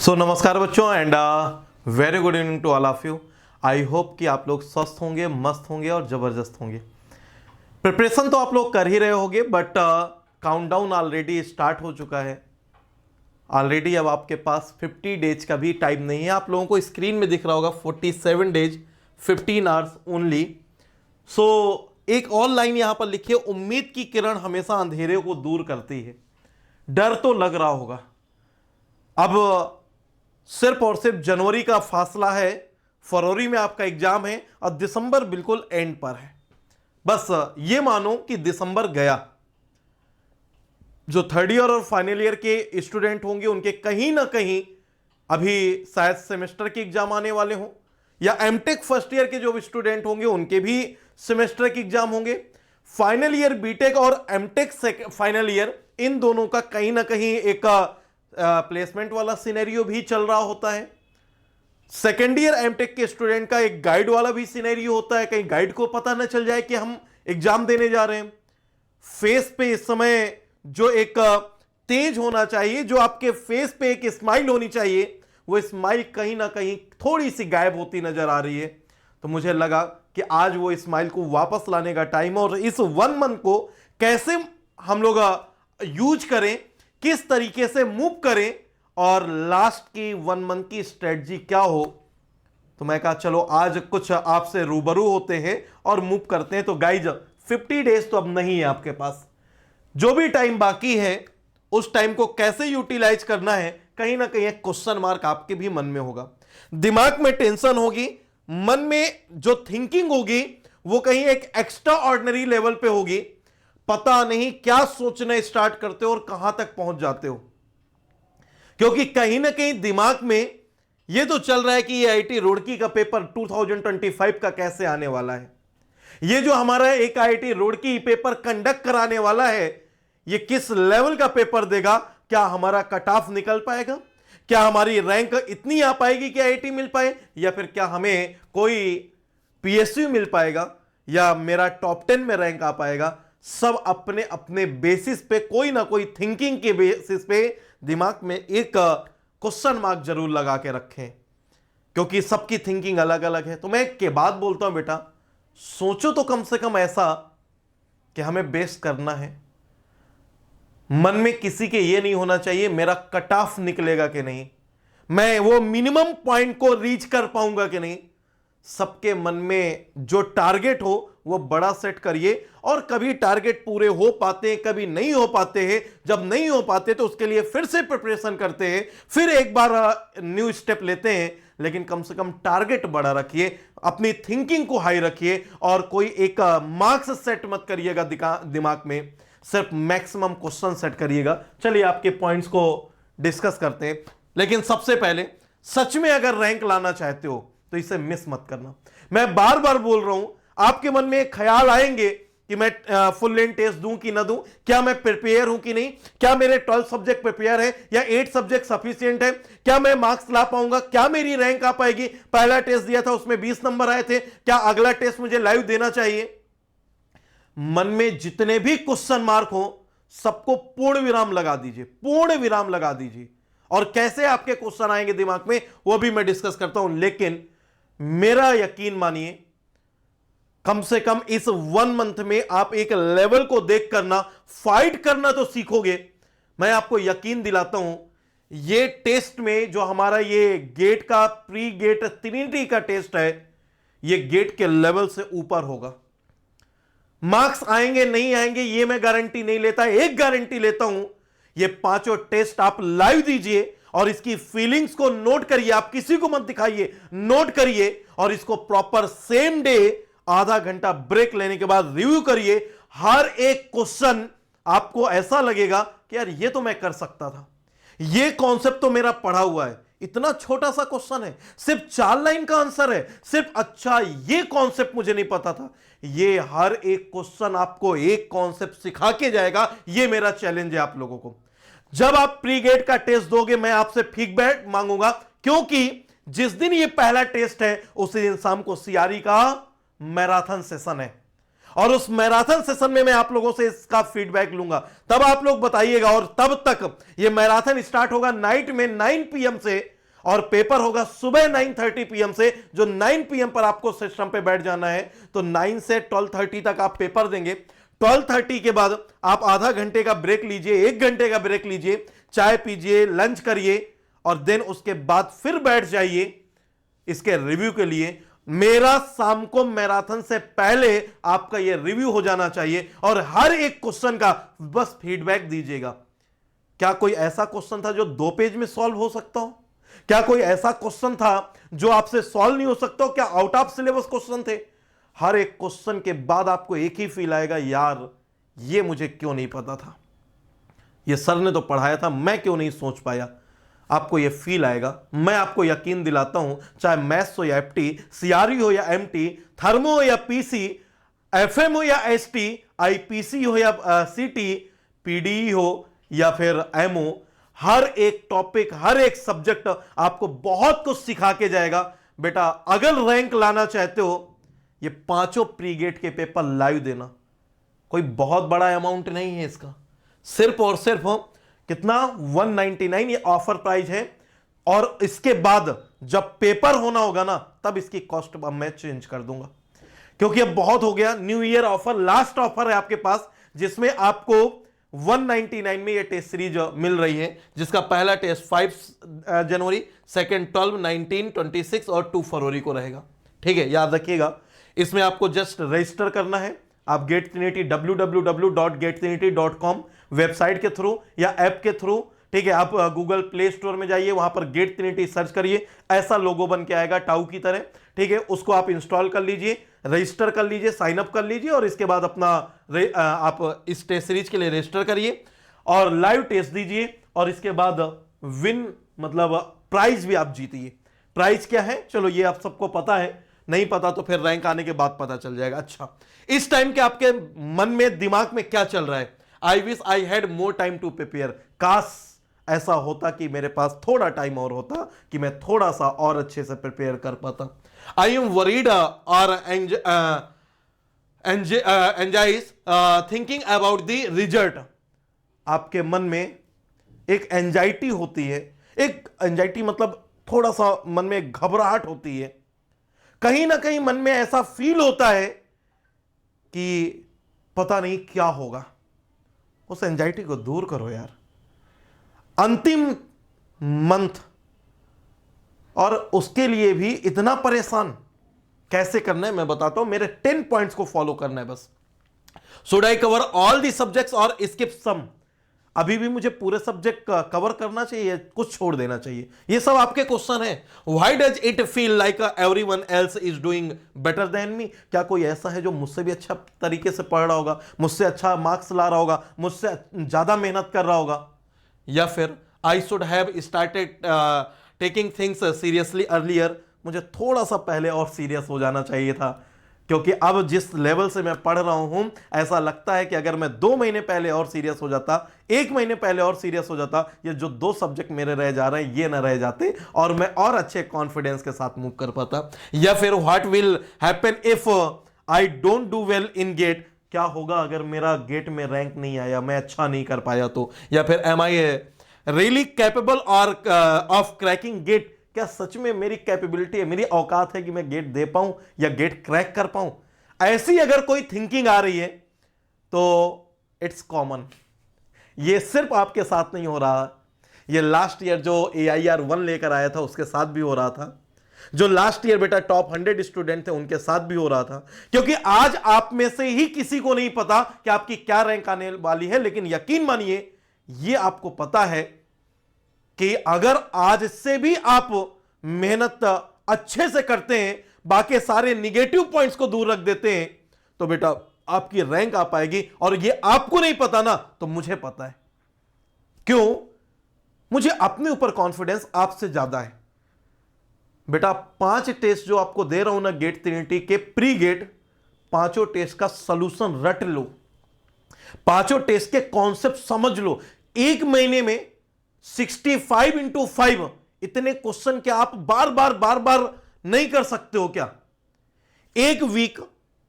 नमस्कार बच्चों and very good evening to all of you. I hope कि आप लोग स्वस्थ होंगे, मस्त होंगे और ज़बरदस्त होंगे। प्रिपरेशन तो आप लोग कर ही रहे होंगे, बट काउंटडाउन ऑलरेडी स्टार्ट हो चुका है। ऑलरेडी अब आपके पास 50 डेज का भी टाइम नहीं है। आप लोगों को स्क्रीन में दिख रहा होगा 47 डेज 15 आवर्स ओनली। सो एक और लाइन यहाँ पर लिखी है, उम्मीद की किरण हमेशा अंधेरे को दूर करती है। डर तो लग रहा होगा, अब सिर्फ और सिर्फ जनवरी का फासला है, फरवरी में आपका एग्जाम है और दिसंबर बिल्कुल एंड पर है। बस ये मानो कि दिसंबर गया। जो थर्ड ईयर और फाइनल ईयर के स्टूडेंट होंगे उनके कहीं ना कहीं अभी शायद सेमेस्टर के एग्जाम आने वाले हों, या एमटेक फर्स्ट ईयर के जो भी स्टूडेंट होंगे उनके भी सेमेस्टर के एग्जाम होंगे। फाइनल ईयर बीटेक और एमटेक फाइनल ईयर, इन दोनों का कहीं ना कहीं एक प्लेसमेंट वाला सिनेरियो भी चल रहा होता है। सेकेंड ईयर एमटेक के स्टूडेंट का एक गाइड वाला भी सिनेरियो होता है, कहीं गाइड को पता ना चल जाए कि हम एग्जाम देने जा रहे हैं। फेस पे इस समय जो एक तेज होना चाहिए, जो आपके फेस पे एक स्माइल होनी चाहिए, वो स्माइल कहीं ना कहीं थोड़ी सी गायब होती नजर आ रही है। तो मुझे लगा कि आज वो स्माइल को वापस लाने का टाइम है, और इस 1 मंथ को कैसे हम लोग यूज करें, किस तरीके से मूव करें, और लास्ट की 1 मंथ की स्ट्रेटजी क्या हो। तो मैं कहा चलो आज कुछ आपसे रूबरू होते हैं और मूव करते हैं। तो गाइज 50 डेज तो अब नहीं है आपके पास। जो भी टाइम बाकी है उस टाइम को कैसे यूटिलाइज करना है, कहीं ना कहीं एक क्वेश्चन मार्क आपके भी मन में होगा। दिमाग में टेंशन होगी, मन में जो थिंकिंग होगी वो कहीं एक एक्स्ट्रा ऑर्डिनरी लेवल पे होगी। पता नहीं क्या सोचना स्टार्ट करते हो और कहां तक पहुंच जाते हो, क्योंकि कहीं ना कहीं दिमाग में यह तो चल रहा है कि ये आईआईटी रुड़की का पेपर 2025 का कैसे आने वाला है। ये जो हमारा एक आईआईटी रुड़की पेपर कंडक्ट कराने वाला है, ये किस लेवल का पेपर देगा। क्या हमारा कट ऑफ निकल पाएगा, क्या हमारी रैंक इतनी आ पाएगी कि आईआईटी मिल पाए, या फिर क्या हमें कोई पीएसयू मिल पाएगा, या मेरा टॉप 10 में रैंक आ पाएगा। सब अपने अपने बेसिस पे, कोई ना कोई थिंकिंग के बेसिस पे दिमाग में एक क्वेश्चन मार्क जरूर लगा के रखें, क्योंकि सबकी थिंकिंग अलग अलग है। तो मैं एक के बाद बोलता हूं, बेटा सोचो तो कम से कम ऐसा कि हमें बेस्ट करना है। मन में किसी के ये नहीं होना चाहिए मेरा कट ऑफ निकलेगा कि नहीं, मैं वो मिनिमम पॉइंट को रीच कर पाऊंगा कि नहीं। सबके मन में जो टारगेट हो वो बड़ा सेट करिए, और कभी टारगेट पूरे हो पाते हैं, कभी नहीं हो पाते हैं। जब नहीं हो पाते तो उसके लिए फिर से प्रिपरेशन करते हैं, फिर एक बार न्यू स्टेप लेते हैं। लेकिन कम से कम टारगेट बड़ा रखिए, अपनी थिंकिंग को हाई रखिए, और कोई एक मार्क्स सेट मत करिएगा दिमाग में, सिर्फ मैक्सिमम क्वेश्चन सेट करिएगा। चलिए आपके पॉइंट्स को डिस्कस करते हैं। लेकिन सबसे पहले सच में अगर रैंक लाना चाहते हो तो इसे मिस मत करना। मैं बार बार बोल रहा हूं, आपके मन में एक ख्याल आएंगे कि मैं फुल लेंथ टेस्ट दूं कि ना दूं, क्या मैं प्रिपेयर हूं कि नहीं, क्या मेरे 12 सब्जेक्ट प्रिपेयर है या 8 सब्जेक्ट सफिशिएंट है, क्या मैं मार्क्स ला पाऊंगा, क्या मेरी रैंक आ पाएगी। पहला टेस्ट दिया था उसमें 20 नंबर आए थे, क्या अगला टेस्ट मुझे लाइव देना चाहिए। मन में जितने भी क्वेश्चन मार्क हो सबको पूर्ण विराम लगा दीजिए, पूर्ण विराम लगा दीजिए। और कैसे आपके क्वेश्चन आएंगे दिमाग में वो भी मैं डिस्कस करता हूं। लेकिन मेरा यकीन मानिए, कम से कम इस 1 मंथ में आप एक लेवल को देख करना, फाइट करना तो सीखोगे। मैं आपको यकीन दिलाता हूं, ये टेस्ट में जो हमारा ये गेट का प्री गेट ट्रिनिटी का टेस्ट है, ये गेट के लेवल से ऊपर होगा। मार्क्स आएंगे नहीं आएंगे ये मैं गारंटी नहीं लेता, एक गारंटी लेता हूं, ये 5 टेस्ट आप लाइव दीजिए और इसकी फीलिंग्स को नोट करिए। आप किसी को मत दिखाइए, नोट करिए, और इसको प्रॉपर सेम डे आधा घंटा ब्रेक लेने के बाद रिव्यू करिए। हर एक क्वेश्चन आपको ऐसा लगेगा कि यार ये तो मैं कर सकता था, ये कॉन्सेप्ट तो मेरा पढ़ा हुआ है। इतना छोटा सा क्वेश्चन है, सिर्फ 4 लाइन का आंसर है, सिर्फ अच्छा ये कॉन्सेप्ट मुझे नहीं पता था। ये हर एक क्वेश्चन आपको एक कॉन्सेप्ट सिखा के जाएगा। ये मेरा चैलेंज है आप लोगों को। जब आप प्री गेट का टेस्ट दोगे मैं आपसे फीडबैक मांगूंगा, क्योंकि जिस दिन ये पहला टेस्ट है उसी दिन शाम को सीआरई का मैराथन सेशन है, और उस मैराथन सेशन में मैं आप लोगों से इसका फीडबैक लूंगा। तब आप लोग बताइएगा, और तब तक ये मैराथन स्टार्ट होगा नाइट में 9 PM से और पेपर होगा सुबह 9:30 PM से, जो 9 PM पर आपको सिस्टम पे बैठ जाना है। तो 9 से 12:30 तक आप पेपर देंगे। 12:30 के बाद आप आधा घंटे का ब्रेक लीजिए, 1 घंटे का ब्रेक लीजिए, चाय पीजिए, लंच करिए और देन उसके बाद फिर बैठ जाइए इसके रिव्यू के लिए। मेरा शाम को मैराथन से पहले आपका यह रिव्यू हो जाना चाहिए और हर एक क्वेश्चन का बस फीडबैक दीजिएगा। क्या कोई ऐसा क्वेश्चन था जो 2 पेज में सॉल्व हो सकता हो? क्या कोई ऐसा क्वेश्चन था जो आपसे सॉल्व नहीं हो सकता हो? क्या आउट ऑफ सिलेबस क्वेश्चन थे? हर एक क्वेश्चन के बाद आपको एक ही फील आएगा, यार ये मुझे क्यों नहीं पता था, ये सर ने तो पढ़ाया था, मैं क्यों नहीं सोच पाया। आपको ये फील आएगा। मैं आपको यकीन दिलाता हूं, चाहे मैथ्स हो या एफटी, सीआरई हो या एमटी, थर्मो हो या पीसी, एफएम हो या एसटी, आईपीसी हो या सीटी, पीडीई हो या फिर एमओ, हर एक टॉपिक, हर एक सब्जेक्ट आपको बहुत कुछ सिखा के जाएगा। बेटा अगर रैंक लाना चाहते हो, ये 5 प्री गेट के पेपर लाइव देना, कोई बहुत बड़ा अमाउंट नहीं है इसका, सिर्फ और सिर्फ कितना 199 ये ऑफर प्राइस है। और इसके बाद जब पेपर होना होगा ना, तब इसकी कॉस्ट अब मैं चेंज कर दूंगा, क्योंकि अब बहुत हो गया। New year offer, last offer है आपके पास, जिसमें आपको 199 में ये टेस्ट सीरीज मिल रही है, जिसका पहला टेस्ट 5 जनवरी, सेकेंड 12, 19, 26 और 2 फरवरी को रहेगा। ठीक है, याद रखिएगा। इसमें आपको जस्ट रजिस्टर करना है। आप गेट ट्रिनिटी www.gettrinity.com वेबसाइट के थ्रू या ऐप के थ्रू, ठीक है, आप गूगल प्ले स्टोर में जाइए, वहां पर गेट ट्रिनिटी सर्च करिए, ऐसा लोगो बन के आएगा टाउ की तरह। ठीक है, उसको आप इंस्टॉल कर लीजिए, रजिस्टर कर लीजिए, साइन अप कर लीजिए और इसके बाद अपना आप इस टेस्ट सीरीज के लिए रजिस्टर करिए और लाइव टेस्ट दीजिए और इसके बाद विन मतलब प्राइज भी आप जीतिए। प्राइज क्या है, चलो ये आप सबको पता है, नहीं पता तो फिर रैंक आने के बाद पता चल जाएगा। अच्छा, इस टाइम के आपके मन में, दिमाग में क्या चल रहा है? I wish I had more time to prepare. काश ऐसा होता कि मेरे पास थोड़ा टाइम और होता कि मैं थोड़ा सा और अच्छे से प्रिपेयर कर पाता। आई एम वरीड और एंजाइज थिंकिंग अबाउट द रिजल्ट। आपके मन में एक एंजाइटी होती है, एक एंजाइटी मतलब थोड़ा सा मन में घबराहट होती है, कहीं ना कहीं मन में ऐसा फील होता है कि पता नहीं क्या होगा। उस एंजाइटी को दूर करो यार। अंतिम मंथ और उसके लिए भी इतना परेशान कैसे करना है मैं बताता हूं। मेरे 10 पॉइंट्स को फॉलो करना है बस। Should I cover all the subjects और स्किप सम? अभी भी मुझे पूरे सब्जेक्ट कवर करना चाहिए, कुछ छोड़ देना चाहिए? ये सब आपके क्वेश्चन है। Why does it feel like everyone else is doing better than me? क्या कोई ऐसा है जो मुझसे भी अच्छा तरीके से पढ़ रहा होगा, मुझसे अच्छा मार्क्स ला रहा होगा, मुझसे ज्यादा मेहनत कर रहा होगा? या फिर I should have started taking things seriously earlier? मुझे थोड़ा सा पहले और सीरियस हो जाना चाहिए था, क्योंकि अब जिस लेवल से मैं पढ़ रहा हूं, ऐसा लगता है कि अगर मैं 2 महीने पहले और सीरियस हो जाता, 1 महीने पहले और सीरियस हो जाता, ये जो 2 सब्जेक्ट मेरे रह जा रहे हैं ये ना रह जाते और मैं और अच्छे कॉन्फिडेंस के साथ मूव कर पाता। या फिर what will happen if I don't do well in GATE? क्या होगा अगर मेरा गेट में रैंक नहीं आया, मैं अच्छा नहीं कर पाया तो? या फिर एम आई रियली कैपेबल और ऑफ क्रैकिंग गेट? क्या सच में मेरी कैपेबिलिटी है, मेरी औकात है कि मैं गेट दे पाऊं या गेट क्रैक कर पाऊं? ऐसी अगर कोई थिंकिंग आ रही है तो इट्स कॉमन। ये सिर्फ आपके साथ नहीं हो रहा, ये लास्ट ईयर जो AIR 1 लेकर आया था उसके साथ भी हो रहा था, जो लास्ट ईयर बेटा टॉप 100 स्टूडेंट थे उनके साथ भी हो रहा था। क्योंकि आज आप में से ही किसी को नहीं पता कि आपकी क्या रैंक आने वाली है, लेकिन यकीन मानिए ये आपको पता है कि अगर आज से भी आप मेहनत अच्छे से करते हैं, बाकी सारे निगेटिव पॉइंट्स को दूर रख देते हैं, तो बेटा आपकी रैंक आ पाएगी। और ये आपको नहीं पता ना, तो मुझे पता है। क्यों? मुझे अपने ऊपर कॉन्फिडेंस आपसे ज्यादा है। बेटा 5 टेस्ट जो आपको दे रहा हूं ना गेट ट्रिनिटी के प्री गेट, 5 टेस्ट का सॉल्यूशन रट लो, 5 टेस्ट के कॉन्सेप्ट समझ लो। 1 महीने में 65 × 5 इतने क्वेश्चन क्या आप बार बार नहीं कर सकते हो क्या? एक वीक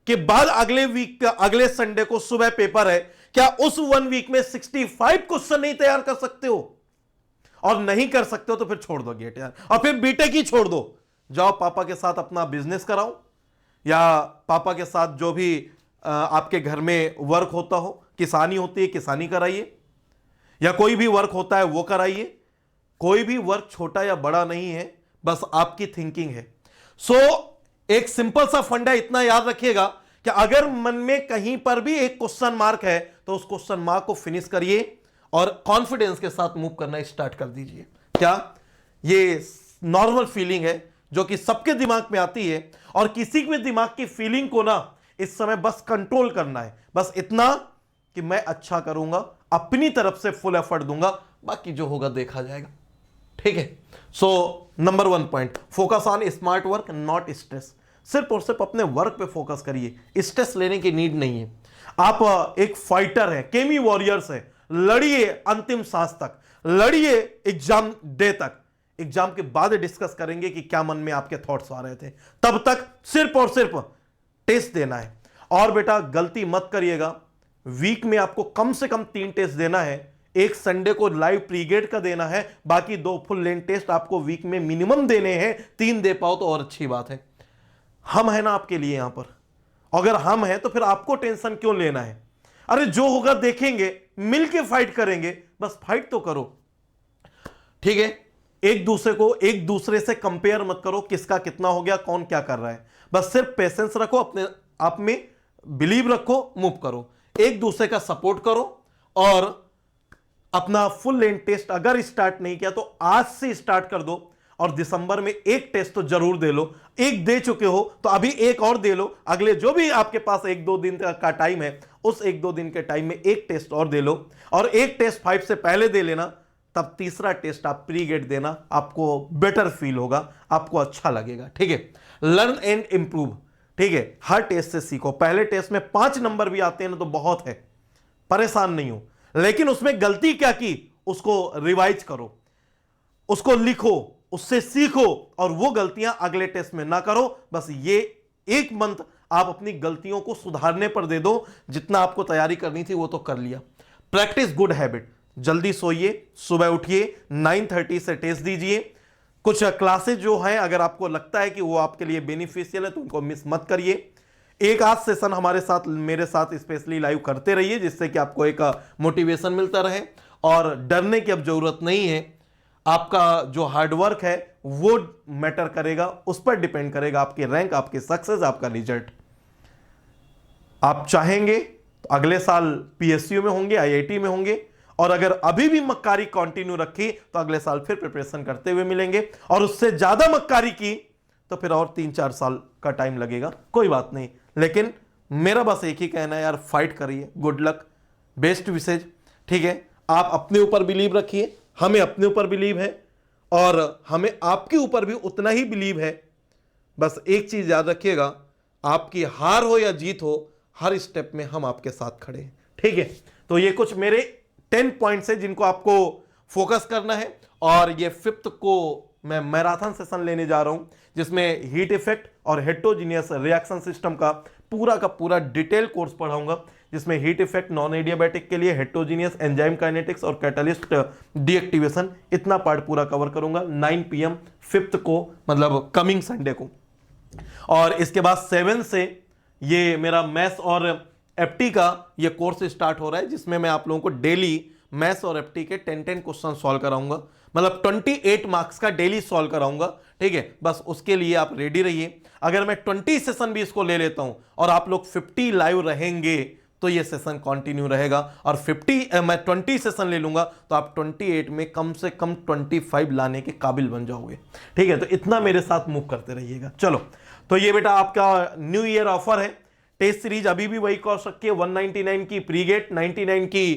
के बाद अगले वीक का अगले संडे को सुबह पेपर है, क्या उस 1 वीक में 65 क्वेश्चन नहीं तैयार कर सकते हो? और नहीं कर सकते हो तो फिर छोड़ दो गेट यार, और फिर बीटेक ही छोड़ दो, जाओ पापा के साथ अपना बिजनेस कराओ, या पापा के साथ जो भी आपके घर में वर्क होता हो, किसानी होती है किसानी कराइए, या कोई भी वर्क होता है वो कराइए। कोई भी वर्क छोटा या बड़ा नहीं है, बस आपकी थिंकिंग है। सो एक सिंपल सा फंडा इतना याद रखिएगा कि अगर मन में कहीं पर भी एक क्वेश्चन मार्क है तो उस क्वेश्चन मार्क को फिनिश करिए और कॉन्फिडेंस के साथ मूव करना स्टार्ट कर दीजिए। क्या ये नॉर्मल फीलिंग है जो कि सबके दिमाग में आती है, और किसी भी दिमाग की फीलिंग को ना इस समय बस कंट्रोल करना है, बस इतना कि मैं अच्छा करूंगा, अपनी तरफ से फुल एफर्ट दूंगा, बाकी जो होगा देखा जाएगा। ठीक है। So number 1 point, focus on smart work not stress. सिर्फ और सिर्फ अपने वर्क पे फोकस करिए, स्ट्रेस लेने की नीड नहीं है। आप एक फाइटर है, केमी वॉरियर्स है, लड़िए अंतिम सांस तक, लड़िए एग्जाम डे तक। एग्जाम के बाद डिस्कस करेंगे कि क्या मन में आपके थॉट्स आ रहे थे, तब तक सिर्फ और सिर्फ टेस्ट देना है। और बेटा गलती मत करिएगा, वीक में आपको कम से कम 3 टेस्ट देना है। एक संडे को लाइव प्रीगेड का देना है, बाकी 2 फुल लेंथ टेस्ट आपको वीक में मिनिमम देने हैं। 3 दे पाओ तो और अच्छी बात है। हम है ना आपके लिए यहां पर, अगर हम हैं तो फिर आपको टेंशन क्यों लेना है? अरे जो होगा देखेंगे, मिलके फाइट करेंगे, बस फाइट तो करो। ठीक है, एक दूसरे से कंपेयर मत करो, किसका कितना हो गया, कौन क्या कर रहा है। बस सिर्फ पेशेंस रखो, अपने आप में बिलीव रखो, मूव करो, एक दूसरे का सपोर्ट करो। और अपना फुल लेंथ टेस्ट अगर स्टार्ट नहीं किया तो आज से स्टार्ट कर दो, और दिसंबर में एक टेस्ट तो जरूर दे लो। एक दे चुके हो तो अभी एक और दे लो, अगले जो भी आपके पास 1-2 दिन का टाइम है, उस 1-2 दिन के टाइम में एक टेस्ट और दे लो, और एक टेस्ट 5 से पहले दे लेना। तब तीसरा टेस्ट आप प्री गेट देना, आपको बेटर फील होगा, आपको अच्छा लगेगा। ठीक है, लर्न एंड इंप्रूव। ठीक है, हर टेस्ट से सीखो। पहले टेस्ट में 5 नंबर भी आते हैं ना तो बहुत है, परेशान नहीं हो, लेकिन उसमें गलती क्या की उसको रिवाइज करो, उसको लिखो, उससे सीखो, और वो गलतियां अगले टेस्ट में ना करो। बस ये एक मंथ आप अपनी गलतियों को सुधारने पर दे दो। जितना आपको तैयारी करनी थी वो तो कर लिया। प्रैक्टिस गुड हैबिट, जल्दी सोइए, सुबह उठिए, 9:30 से टेस्ट दीजिए। कुछ क्लासेस जो हैं अगर आपको लगता है कि वो आपके लिए बेनिफिशियल है तो उनको मिस मत करिए। एक आध सेशन हमारे साथ, मेरे साथ स्पेशली लाइव करते रहिए, जिससे कि आपको एक मोटिवेशन मिलता रहे। और डरने की अब जरूरत नहीं है, आपका जो हार्डवर्क है वो मैटर करेगा, उस पर डिपेंड करेगा आपकी रैंक, आपकी सक्सेस, आपका रिजल्ट। आप चाहेंगे तो अगले साल पीएसयू में होंगे, आईआईटी में होंगे, और अगर अभी भी मक्कारी कंटिन्यू रखी तो अगले साल फिर प्रिपरेशन करते हुए मिलेंगे, और उससे ज्यादा मक्कारी की तो फिर और 3-4 साल का टाइम लगेगा। कोई बात नहीं, लेकिन मेरा बस एक ही कहना है यार, फाइट करिए। Good luck, best wishes. ठीक है, आप अपने ऊपर बिलीव रखिए, हमें अपने ऊपर बिलीव है, और हमें आपके ऊपर भी उतना ही बिलीव है। बस एक चीज याद रखिएगा, आपकी हार हो या जीत हो, हर स्टेप में हम आपके साथ खड़े हैं। ठीक है, तो ये कुछ मेरे 10 पॉइंट्स हैं जिनको आपको फोकस करना है। और ये 5th को मैं मैराथन सेशन लेने जा रहा हूं, जिसमें हीट इफेक्ट और हेटेरोजीनियस रिएक्शन सिस्टम का पूरा डिटेल कोर्स पढ़ाऊंगा, जिसमें हीट इफेक्ट नॉन एडियाबैटिक के लिए, हेटेरोजीनियस एंजाइम काइनेटिक्स और कैटलिस्ट डीएक्टिवेशन, इतना पार्ट पूरा कवर करूंगा 9 PM 5th को, मतलब कमिंग संडे को। और इसके बाद 7 से ये मेरा मैथ्स और एफटी का ये कोर्स स्टार्ट हो रहा है, जिसमें मैं आप लोगों को डेली मैथ्स और एफटी के 10 क्वेश्चन सॉल्व कराऊंगा, मतलब 28 मार्क्स का डेली सॉल्व कराऊंगा। ठीक है, बस उसके लिए आप रेडी रहिए। अगर मैं 20 सेशन भी इसको ले लेता हूं और आप लोग 50 लाइव रहेंगे तो ये सेशन कंटिन्यू रहेगा, और मैं 20 सेशन ले लूंगा तो आप 28 में कम से कम 25 लाने के काबिल बन जाओगे। ठीक है, तो इतना मेरे साथ मूव करते रहिएगा। चलो, तो ये बेटा आपका न्यू ईयर ऑफर है। टेस्ट सीरीज अभी भी वही कॉस्ट रखी है, 199 की प्री गेट, 99 की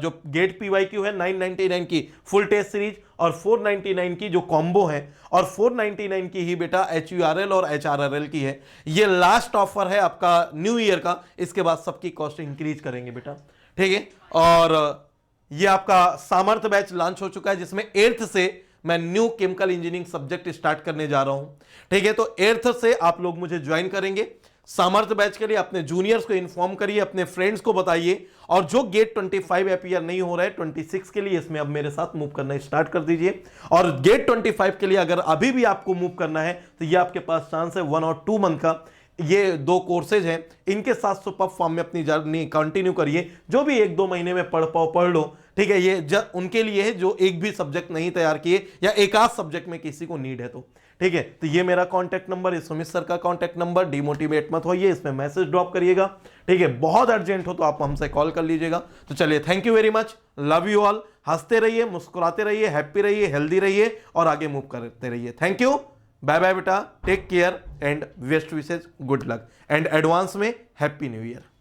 जो गेट पीवाईक्यू है, 999 की फुल टेस्ट सीरीज, और 499 की जो कॉम्बो है, और 499 की ही बेटा HURL और HRRL की है। ये लास्ट ऑफर है आपका न्यू ईयर का, इसके बाद सबकी कॉस्ट इंक्रीज करेंगे बेटा। ठीक है, और ये आपका सामर्थ्य बैच लॉन्च हो चुका है, जिसमें 8th से मैं new chemical engineering subject start करने जा रहा हूं। ठीक है, तो 8th से आप लोग मुझे ज्वाइन करेंगे। सामर्थ्य बैच के लिए अपने जूनियर्स को इन्फॉर्म करिए, अपने फ्रेंड्स को बताइए, और जो गेट 25 अपीयर नहीं हो रहा है 26 के लिए, इसमें अब मेरे साथ मूव करना स्टार्ट कर दीजिए। और गेट 25 के लिए अगर अभी भी आपको मूव करना है तो ये आपके पास चांस है 1 और 2 मंथ का, ये 2 कोर्सेज हैं, इनके साथ सुपर फॉर्म में अपनी जर्नी कंटिन्यू करिए। जो भी 1-2 महीने में पढ़ पाओ पढ़ लो, ठीक है। ये उनके लिए है जो एक भी सब्जेक्ट नहीं तैयार किए या एक आध सब्जेक्ट में किसी को नीड है तो, ठीक है। तो ये मेरा कांटेक्ट नंबर है, सुमित सर का कांटेक्ट नंबर। डिमोटिवेट मत होइए, इसमें मैसेज ड्रॉप करिएगा, ठीक है। बहुत अर्जेंट हो तो आप हमसे कॉल कर लीजिएगा। तो चलिए, thank you very much, love you all. हंसते रहिए, मुस्कुराते रहिए, हैप्पी रहिए, हेल्दी रहिए और आगे मूव करते रहिए। थैंक यू, बाय बाय बेटा, take care and best wishes, good luck and advance में हैप्पी न्यू ईयर।